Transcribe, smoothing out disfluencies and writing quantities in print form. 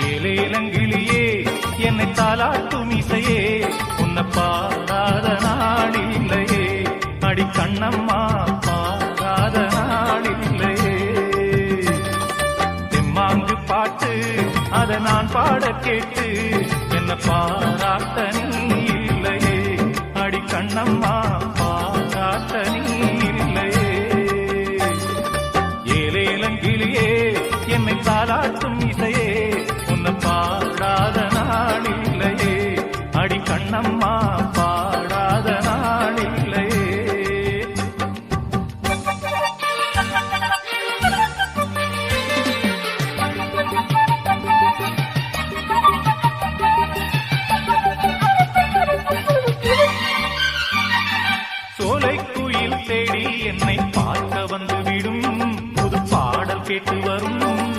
ஏலேலங்கிளியே என்னை தாலாட்டும் இசையே உன்னை பாடாத நாளில்லையே அடி கண்ணம்மா பாடாத நாளில்லையே தெம்மாங்கு பாட்டு அதை நான் பாட கேட்டு என்ன பாராட்ட நீ இல்லையே அடி கண்ணம்மா பாராட்ட நீ இல்லையே ஏலேலங்கிளியே என்னை தாலாட்டும் இசையே உன்னை பாடாத நாளில்லையே அடி கண்ணம்மா பாடாத நாளில்லையே சோலை குயில் தேடி என்னை பார்க்க வந்து விடும் புது பாடல் கேட்டு வரும்